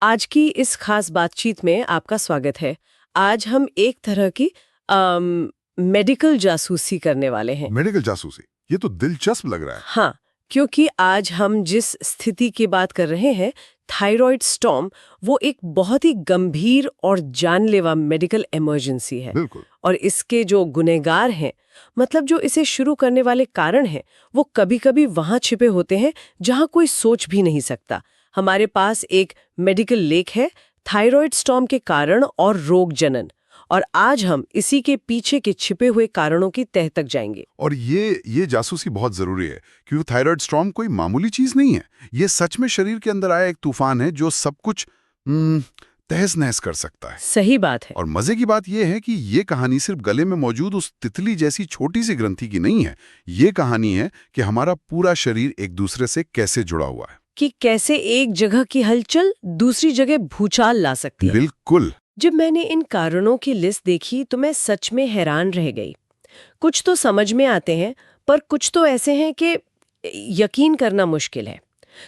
आज की इस खास बातचीत में आपका स्वागत है। आज हम एक तरह की मेडिकल जासूसी करने वाले हैं। मेडिकल जासूसी, ये तो दिलचस्प लग रहा है। हाँ, क्योंकि आज हम जिस स्थिति की बात कर रहे हैं, थायराइड स्टॉर्म, वो एक बहुत ही गंभीर और जानलेवा मेडिकल इमरजेंसी है। बिल्कुल। और इसके जो गुनहगार हैं, मतलब जो इसे शुरू करने वाले कारण हैं, वो कभी-कभी वहां छिपे होते हैं जहां कोई सोच भी नहीं सकता। हमारे पास एक मेडिकल लेख है, थायराइड स्टॉर्म के कारण और रोग जनन, और आज हम इसी के पीछे के छिपे हुए कारणों की तह तक जाएंगे। और ये जासूसी बहुत जरूरी है, क्योंकि थायराइड स्टॉर्म कोई मामूली चीज नहीं है। ये सच में शरीर के अंदर आया एक तूफान है जो सब कुछ तहस नहस कर सकता है। सही बात है। और मजे की बात यह है कि ये कहानी सिर्फ गले में मौजूद उस तितली जैसी छोटी सी ग्रंथि की नहीं है। ये कहानी है कि हमारा पूरा शरीर एक दूसरे से कैसे जुड़ा हुआ है, कि कैसे एक जगह की हलचल दूसरी जगह भूचाल ला सकती है। बिल्कुल। जब मैंने इन कारणों की लिस्ट देखी तो मैं सच में हैरान रह गई। कुछ तो समझ में आते हैं, पर कुछ तो ऐसे हैं कि यकीन करना मुश्किल है।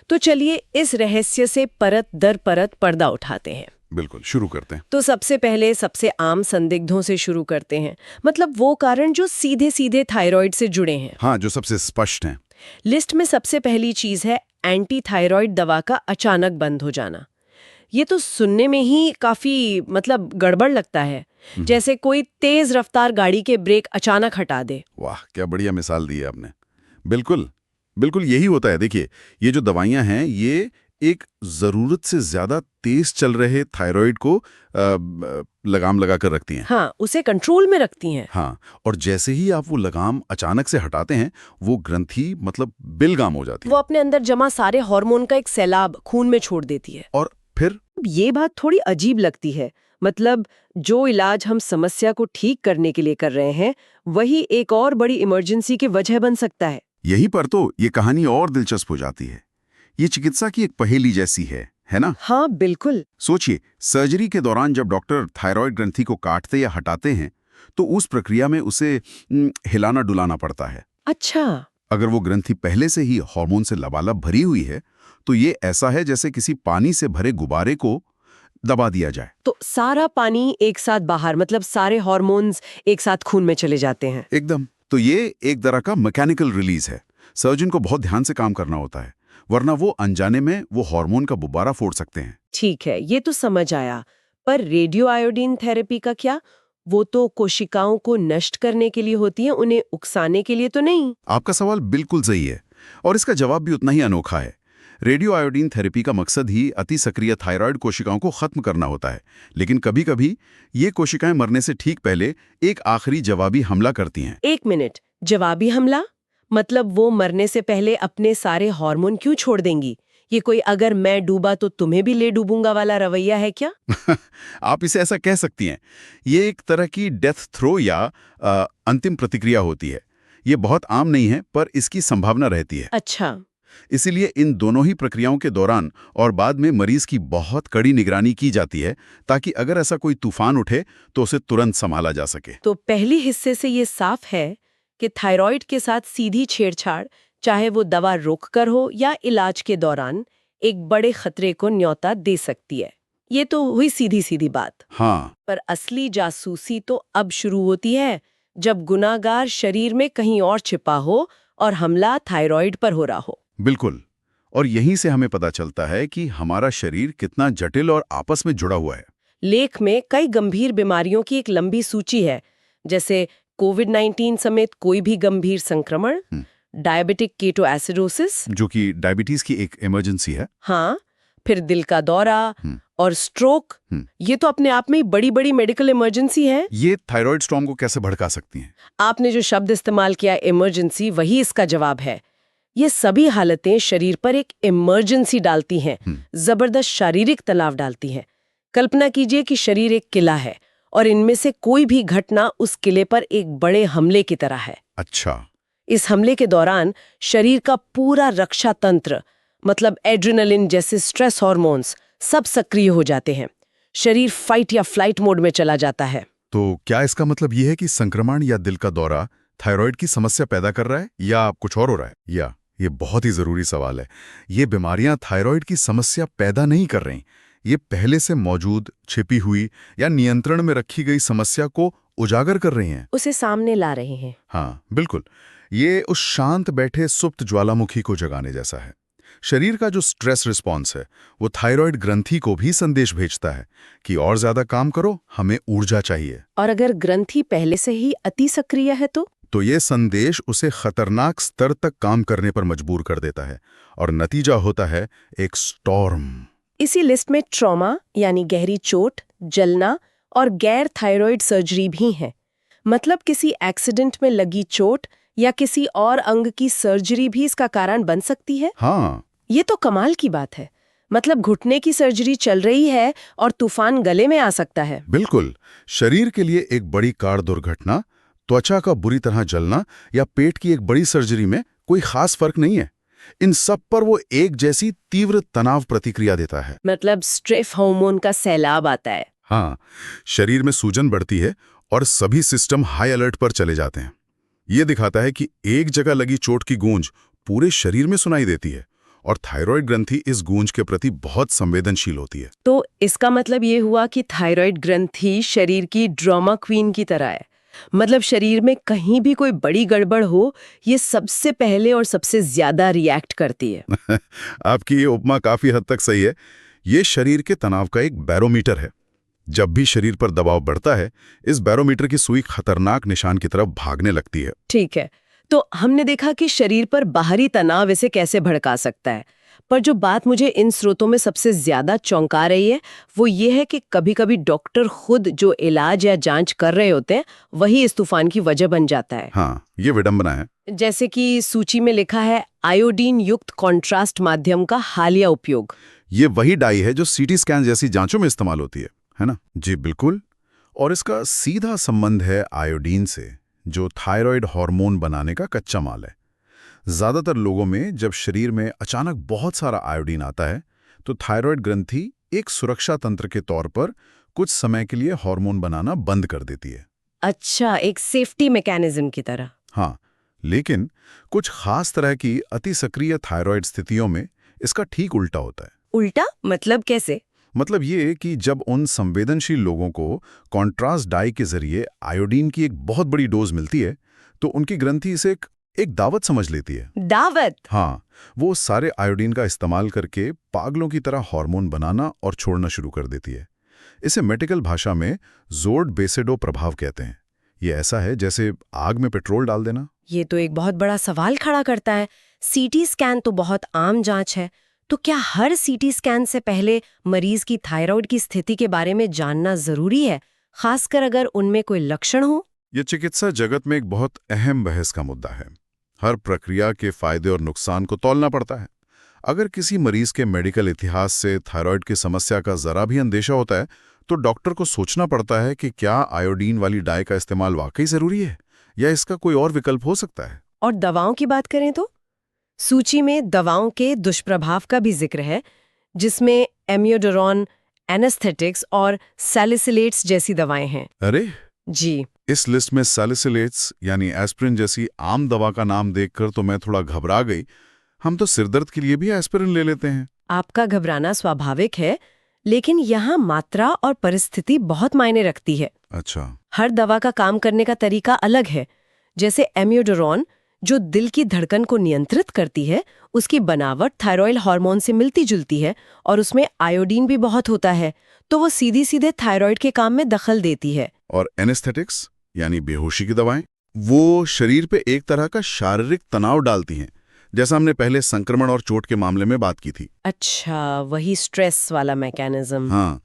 तो चलिए इस रहस्य से परत दर परत पर्दा उठाते हैं। बिल्कुल, शुरू करते हैं। तो सबसे पहले सबसे आम संदिग्धों से शुरू करते हैं, मतलब वो कारण जो सीधे सीधे थायराइड से जुड़े हैं। हाँ, जो सबसे स्पष्ट हैं। लिस्ट में सबसे पहली चीज है एंटी थायराइड दवा का अचानक बंद हो जाना। ये तो सुनने में ही काफी मतलब गड़बड़ लगता है, जैसे कोई तेज रफ्तार गाड़ी के ब्रेक अचानक हटा दे। वाह, क्या बढ़िया मिसाल दी है आपने। बिल्कुल बिल्कुल यही होता है। देखिए, ये जो दवाइयां हैं, ये एक जरूरत से ज्यादा तेज चल रहे थायराइड को लगाम लगा कर रखती हैं। हाँ, उसे कंट्रोल में रखती हैं। हाँ, और जैसे ही आप वो लगाम अचानक से हटाते हैं, वो ग्रंथि मतलब बिलगाम हो जाती है। वो अपने अंदर जमा सारे हार्मोन का एक सैलाब खून में छोड़ देती है। और फिर ये बात थोड़ी अजीब लगती है। मतलब जो इलाज हम समस्या को ठीक करने के लिए कर रहे हैं, वही एक और बड़ी इमरजेंसी की वजह बन सकता है। यहीं पर तो ये कहानी और दिलचस्प हो जाती है। ये चिकित्सा की एक पहेली जैसी है ना? हाँ, बिल्कुल। सोचिए, सर्जरी के दौरान जब डॉक्टर थायराइड ग्रंथि को काटते या हटाते हैं, तो उस प्रक्रिया में उसे हिलाना डुलाना पड़ता है। अच्छा। अगर वो ग्रंथि पहले से ही हार्मोन से लबालब भरी हुई है, तो ये ऐसा है जैसे किसी पानी से भरे गुब्बारे को दबा दिया जाए। तो सारा पानी एक साथ बाहर, मतलब सारे हार्मोन्स एक साथ खून में चले जाते हैं। एकदम। तो ये एक तरह का मैकेनिकल रिलीज है। सर्जन को बहुत ध्यान से काम करना होता है, वरना वो अनजाने में वो हार्मोन का गुब्बारा फोड़ सकते हैं। ठीक है, ये तो समझ आया। पर रेडियो आयोडीन थेरेपी का क्या? वो तो कोशिकाओं को नष्ट करने के लिए होती है, उन्हें उकसाने के लिए तो नहीं। आपका सवाल बिल्कुल सही है, और इसका जवाब भी उतना ही अनोखा है। रेडियो आयोडीन थेरेपी का मकसद ही अति सक्रिय थायराइड कोशिकाओं को खत्म करना होता है। लेकिन कभी-कभी ये कोशिकाएं मरने से ठीक पहले एक आखिरी जवाबी हमला करती हैं। एक मिनट, जवाबी हमला? मतलब वो मरने से पहले अपने सारे हार्मोन क्यों छोड़ देंगी? ये कोई अगर मैं डूबा तो तुम्हें भी ले डूबूंगा वाला रवैया है क्या? आप इसे ऐसा कह सकती हैं। ये एक तरह की डेथ थ्रो या अंतिम प्रतिक्रिया होती है। ये बहुत आम नहीं है, पर इसकी संभावना रहती है। अच्छा। इसीलिए इन दोनों ही प्रक्रियाओं के दौरान और बाद में मरीज की बहुत कड़ी निगरानी की जाती है, ताकि अगर ऐसा कोई तूफान उठे तो उसे तुरंत संभाला जा सके। तो पहली हिस्से से ये साफ है कि थायराइड के साथ सीधी छेड़छाड़, चाहे वो दवा रोककर हो या इलाज के दौरान, एक बड़े खतरे को न्योता दे सकती है। ये तो हुई सीधी सीधी बात। हाँ, पर असली जासूसी तो अब शुरू होती है, जब गुनाहगार शरीर में कहीं और छिपा हो और हमला थायराइड पर हो रहा हो। बिल्कुल। और यहीं से हमें पता चलता है कि हमारा शरीर कितना जटिल और आपस में जुड़ा हुआ है। लेख में कई गंभीर बीमारियों की एक लंबी सूची है, जैसे कोविड-19 समेत कोई भी गंभीर संक्रमण, डायबिटिक केटोएसिडोसिस, जो कि डायबिटीज की एक इमरजेंसी है। हाँ, फिर दिल का दौरा और स्ट्रोक। ये तो अपने आप में ही बड़ी बड़ी मेडिकल इमरजेंसी है। ये थायराइड स्टॉर्म को कैसे भड़का सकती हैं? आपने जो शब्द इस्तेमाल किया इमरजेंसी, वही इसका जवाब है। ये सभी हालतें शरीर पर एक इमरजेंसी डालती हैं, जबरदस्त शारीरिक तनाव डालती हैं। कल्पना कीजिए कि शरीर एक किला है और इनमें से कोई भी घटना उस किले पर एक बड़े हमले की तरह है। अच्छा। इस हमले के दौरान शरीर का पूरा रक्षा तंत्र, मतलब एड्रेनलिन जैसे स्ट्रेस हार्मोन्स, सब सक्रिय हो जाते हैं। शरीर फाइट या फ्लाइट मोड में चला जाता है। तो क्या इसका मतलब ये है कि संक्रमण या दिल का दौरा थायराइड की समस्या पैदा कर रहा है, या कुछ और हो रहा है? या ये बहुत ही जरूरी सवाल है, ये बीमारियां थायराइड की समस्या पैदा नहीं कर रही, ये पहले से मौजूद, छिपी हुई या नियंत्रण में रखी गई समस्या को उजागर कर रही हैं। उसे सामने ला रहे हैं। हाँ, बिल्कुल। ये उस शांत बैठे सुप्त ज्वालामुखी को जगाने जैसा है। शरीर का जो स्ट्रेस रिस्पॉन्स है, वो थायराइड ग्रंथि को भी संदेश भेजता है कि और ज्यादा काम करो, हमें ऊर्जा चाहिए। और अगर ग्रंथि पहले से ही अति सक्रिय है तो ये संदेश उसे खतरनाक स्तर तक काम करने पर मजबूर कर देता है और नतीजा होता है एक स्टॉर्म। इसी लिस्ट में ट्रॉमा यानी गहरी चोट, जलना और गैर थायराइड सर्जरी भी है। मतलब किसी एक्सीडेंट में लगी चोट या किसी और अंग की सर्जरी भी इसका कारण बन सकती है। हाँ, ये तो कमाल की बात है। मतलब घुटने की सर्जरी चल रही है और तूफान गले में आ सकता है। बिल्कुल। शरीर के लिए एक बड़ी कार दुर्घटना, त्वचा का बुरी तरह जलना या पेट की एक बड़ी सर्जरी में कोई खास फर्क नहीं है। इन सब पर वो एक जैसी तीव्र तनाव प्रतिक्रिया देता है। मतलब स्ट्रेस हार्मोन का सैलाब आता है। हाँ, शरीर में सूजन बढ़ती है और सभी सिस्टम हाई अलर्ट पर चले जाते हैं। ये दिखाता है कि एक जगह लगी चोट की गूंज पूरे शरीर में सुनाई देती है और थायराइड ग्रंथि इस गूंज के प्रति बहुत संवेदनशील होती है। तो इसका मतलब ये हुआ कि थायराइड ग्रंथि शरीर की ड्रामा क्वीन की तरह है। मतलब शरीर में कहीं भी कोई बड़ी गड़बड़ हो, ये सबसे पहले और सबसे ज्यादा रिएक्ट करती है। आपकी ये उपमा काफी हद तक सही है। ये शरीर के तनाव का एक बैरोमीटर है। जब भी शरीर पर दबाव बढ़ता है, इस बैरोमीटर की सुई खतरनाक निशान की तरफ भागने लगती है। ठीक है, तो हमने देखा कि शरीर पर बाहरी तनाव इसे कैसे भड़का सकता है। पर जो बात मुझे इन स्रोतों में सबसे ज्यादा चौंका रही है, वो ये है कि कभी-कभी डॉक्टर खुद जो इलाज या जांच कर रहे होते हैं, वही इस तूफान की वजह बन जाता है। हाँ, ये विडंबना है। जैसे कि सूची में लिखा है, आयोडीन युक्त कॉन्ट्रास्ट माध्यम का हालिया उपयोग। ये वही डाई है जो सीटी स्कैन जैसी जांचों में इस्तेमाल होती है ना? जी बिल्कुल। और इसका सीधा संबंध है आयोडीन से, जो थायराइड हार्मोन बनाने का कच्चा माल है। ज्यादातर लोगों में जब शरीर में अचानक बहुत सारा आयोडीन आता है, तो थायराइड ग्रंथि एक सुरक्षा तंत्र के तौर पर कुछ समय के लिए हार्मोन बनाना बंद कर देती है। अच्छा, एक सेफ्टी मैकेनिज्म की तरह। हाँ, लेकिन कुछ खास तरह की अति सक्रिय थायराइड स्थितियों में इसका ठीक उल्टा होता है। उल्टा मतलब कैसे? मतलब ये कि जब उन संवेदनशील लोगों को कॉन्ट्रास्ट डाई के जरिए आयोडीन की एक बहुत बड़ी डोज मिलती है, तो उनकी ग्रंथि इसे एक दावत समझ लेती है। दावत? हाँ, वो सारे आयोडीन का इस्तेमाल करके पागलों की तरह हार्मोन बनाना और छोड़ना शुरू कर देती है। इसे मेडिकल भाषा में ज़ोर्ड बेसेडो प्रभाव कहते हैं। ये ऐसा है जैसे आग में पेट्रोल डाल देना। ये तो एक बहुत बड़ा सवाल खड़ा करता है। सीटी स्कैन तो बहुत आम जांच है, तो क्या हर सीटी स्कैन से पहले मरीज की थायराइड की स्थिति के बारे में जानना जरूरी है, खासकर अगर उनमें कोई लक्षण हो? ये चिकित्सा जगत में एक बहुत अहम बहस का मुद्दा है। हर प्रक्रिया के फायदे और नुकसान को तौलना पड़ता है। अगर किसी मरीज के मेडिकल इतिहास से थायराइड की समस्या का जरा भी अंदेशा होता है, तो डॉक्टर को सोचना पड़ता है कि क्या आयोडीन वाली डाई का इस्तेमाल वाकई जरूरी है या इसका कोई और विकल्प हो सकता है। और दवाओं की बात करें तो सूची में दवाओं के दुष्प्रभाव का भी जिक्र है, जिसमें एम्योडोरॉन, एनेस्थेटिक्स और सैलिसिलेट्स जैसी दवाएं हैं। अरे जी, इस लिस्ट में सैलिसिलेट्स यानी एस्पिरिन जैसी आम दवा का नाम देखकर तो मैं थोड़ा घबरा गई। हम तो सिरदर्द के लिए भी एस्पिरिन ले लेते हैं। आपका घबराना स्वाभाविक है, लेकिन यहाँ मात्रा और परिस्थिति बहुत मायने रखती है। अच्छा। हर दवा का काम करने का तरीका अलग है। जैसे एम्योडोरॉन जो दिल की धड़कन को नियंत्रित करती है, उसकी बनावट थायराइड हार्मोन से मिलती जुलती है और उसमें आयोडीन भी बहुत होता है, तो वो सीधी सीधे थायराइड के काम में दखल देती है। और एनेस्थेटिक्स यानी बेहोशी की दवाएं, वो शरीर पे एक तरह का शारीरिक तनाव डालती हैं, जैसा हमने पहले संक्रमण और चोट के मामले में बात की थी। अच्छा, वही स्ट्रेस वाला मैकेनिज्म। हाँ,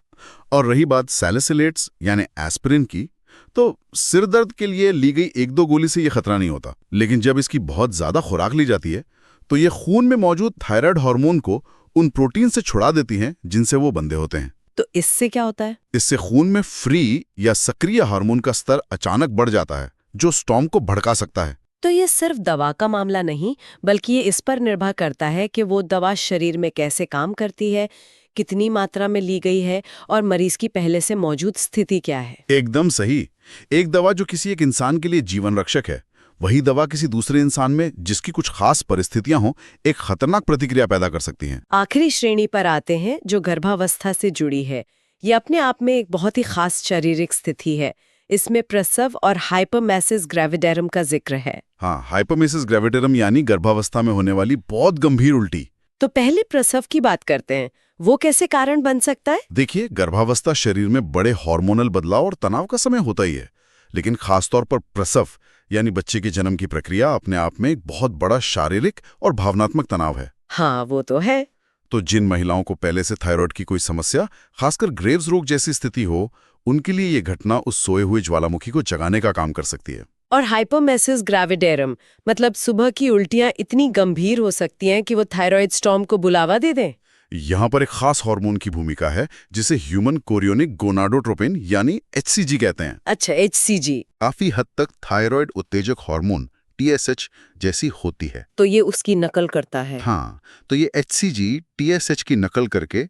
और रही बात सैलिसिलेट्स यानी एस्पिरिन की, तो सिर दर्द के लिए ली गई एक दो गोली से ये खतरा नहीं होता, लेकिन जब इसकी बहुत ज्यादा खुराक ली जाती है तो ये खून में मौजूद थायराइड हार्मोन को उन प्रोटीन से छुड़ा देती हैं जिनसे वो बंधे होते हैं। तो इससे क्या होता है? इससे खून में फ्री या सक्रिय हार्मोन का स्तर अचानक बढ़ जाता है, जो स्टॉर्म को भड़का सकता है। तो ये सिर्फ दवा का मामला नहीं, बल्कि ये इस पर निर्भर करता है कि वो दवा शरीर में कैसे काम करती है, कितनी मात्रा में ली गई है और मरीज की पहले से मौजूद स्थिति क्या है। एकदम सही। एक दवा जो किसी एक इंसान के लिए जीवन रक्षक है, वही दवा किसी दूसरे इंसान में जिसकी कुछ खास परिस्थितियां हों एक खतरनाक प्रतिक्रिया पैदा कर सकती हैं। आखिरी श्रेणी पर आते हैं जो गर्भावस्था से जुड़ी है। ये अपने आप में एक बहुत ही खास शारीरिक स्थिति है। इसमें प्रसव और हाइपरमेसिस ग्रेविडेरम का जिक्र है। हाँ, हाइपरमेसिस ग्रेविडेरम यानी गर्भावस्था में होने वाली बहुत गंभीर उल्टी। तो पहले प्रसव की बात करते हैं। वो कैसे कारण बन सकता है? देखिए, गर्भावस्था शरीर में बड़े हार्मोनल बदलाव और तनाव का समय होता ही है, लेकिन खासतौर पर प्रसव यानी बच्चे के जन्म की प्रक्रिया अपने आप में एक बहुत बड़ा शारीरिक और भावनात्मक तनाव है। हाँ, वो तो है। तो जिन महिलाओं को पहले से थायराइड की कोई समस्या, खासकर ग्रेव्स रोग जैसी स्थिति हो, उनके लिए ये घटना उस सोए हुए ज्वालामुखी को जगाने का काम कर सकती है। और हाइपरमेसिस ग्रेविडेरम मतलब सुबह की उल्टियां इतनी गंभीर हो सकती हैं कि वो थायराइड स्टॉर्म को बुलावा दे दें। यहाँ पर एक खास हार्मोन की भूमिका है जिसे ह्यूमन कोरियोनिक गोनाडोट्रोपिन यानी HCG कहते हैं। अच्छा, HCG। काफी हद तक थायराइड उत्तेजक हार्मोन TSH जैसी होती है। तो ये उसकी नकल करता है। हाँ, तो ये HCG TSH की नकल करके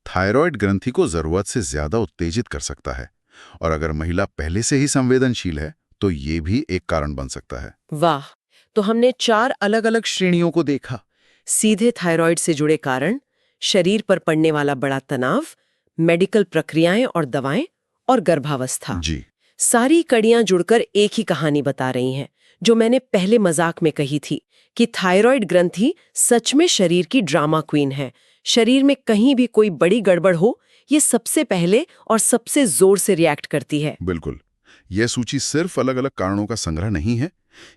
थायराइड ग्रंथि को जरूरत से ज्यादा उत्तेजित कर सकता है, और अगर महिला पहले से ही संवेदनशील है तो ये भी एक कारण बन सकता है। वाह, तो हमने 4 अलग-अलग श्रेणियों को देखा। सीधे थायराइड से जुड़े कारण, शरीर पर पड़ने वाला बड़ा तनाव, मेडिकल प्रक्रियाएं और दवाएं, और गर्भावस्था। जी, सारी कड़ियां जुड़कर एक ही कहानी बता रही हैं, जो मैंने पहले मजाक में कही थी कि थायराइड ग्रंथि सच में शरीर की ड्रामा क्वीन है। शरीर में कहीं भी कोई बड़ी गड़बड़ हो, ये सबसे पहले और सबसे जोर से रिएक्ट करती है। बिल्कुल। यह सूची सिर्फ अलग अलग कारणों का संग्रह नहीं है,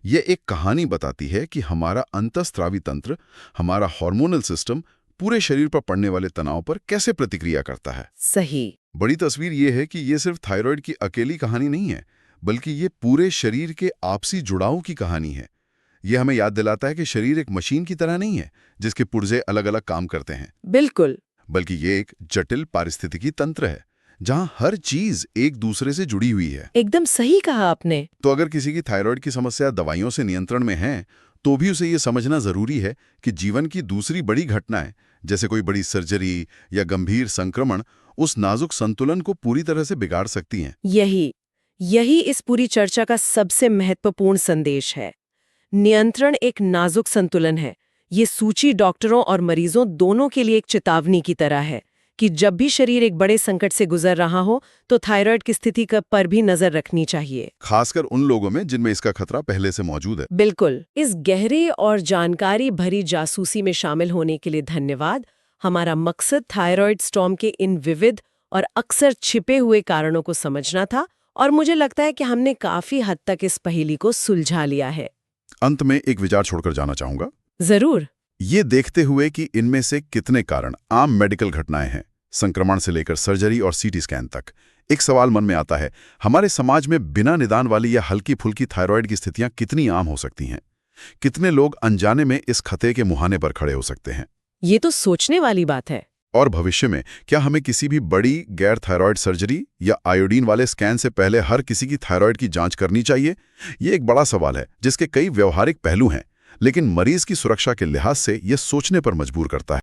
यह एक कहानी बताती है कि हमारा अंतःस्रावी तंत्र, हमारा हार्मोनल सिस्टम पूरे शरीर पर पड़ने वाले तनाव पर कैसे प्रतिक्रिया करता है। सही। बड़ी तस्वीर यह है कि यह सिर्फ थायराइड की अकेली कहानी नहीं है, बल्कि ये पूरे शरीर के आपसी जुड़ाव की कहानी है। यह हमें याद दिलाता है कि शरीर एक मशीन की तरह नहीं है जिसके पुर्जे अलग अलग काम करते हैं। बिल्कुल। बल्कि ये एक जटिल पारिस्थितिकी तंत्र है जहां हर चीज एक दूसरे से जुड़ी हुई है। एकदम सही कहा आपने। तो अगर किसी की थायराइड की समस्या दवाइयों से नियंत्रण में है, तो भी उसे ये समझना जरूरी है कि जीवन की दूसरी बड़ी घटनाएं, जैसे कोई बड़ी सर्जरी या गंभीर संक्रमण, उस नाजुक संतुलन को पूरी तरह से बिगाड़ सकती हैं। यही इस पूरी चर्चा का सबसे महत्वपूर्ण संदेश है। नियंत्रण एक नाजुक संतुलन है। ये सूची डॉक्टरों और मरीजों दोनों के लिए एक चेतावनी की तरह है कि जब भी शरीर एक बड़े संकट से गुजर रहा हो, तो थायराइड की स्थिति पर भी नजर रखनी चाहिए, खासकर उन लोगों में जिनमें इसका खतरा पहले से मौजूद है। बिल्कुल। इस गहरे और जानकारी भरी जासूसी में शामिल होने के लिए धन्यवाद। हमारा मकसद थायराइड स्टॉर्म के इन विविध और अक्सर छिपे हुए कारणों को समझना था, और मुझे लगता है कि हमने काफी हद तक इस पहेली को सुलझा लिया है। अंत में एक विचार छोड़कर जाना चाहूंगा। जरूर। ये देखते हुए कि इनमें से कितने कारण आम मेडिकल घटनाएं हैं, संक्रमण से लेकर सर्जरी और CT स्कैन तक, एक सवाल मन में आता है, हमारे समाज में बिना निदान वाली या हल्की फुल्की थायराइड की स्थितियां कितनी आम हो सकती हैं? कितने लोग अनजाने में इस खतरे के मुहाने पर खड़े हो सकते हैं? ये तो सोचने वाली बात है। और भविष्य में क्या हमें किसी भी बड़ी गैर थायराइड सर्जरी या आयोडीन वाले स्कैन से पहले हर किसी की थायराइड की जांच करनी चाहिए? ये एक बड़ा सवाल है जिसके कई व्यवहारिक पहलू हैं, लेकिन मरीज की सुरक्षा के लिहाज से यह सोचने पर मजबूर करता है।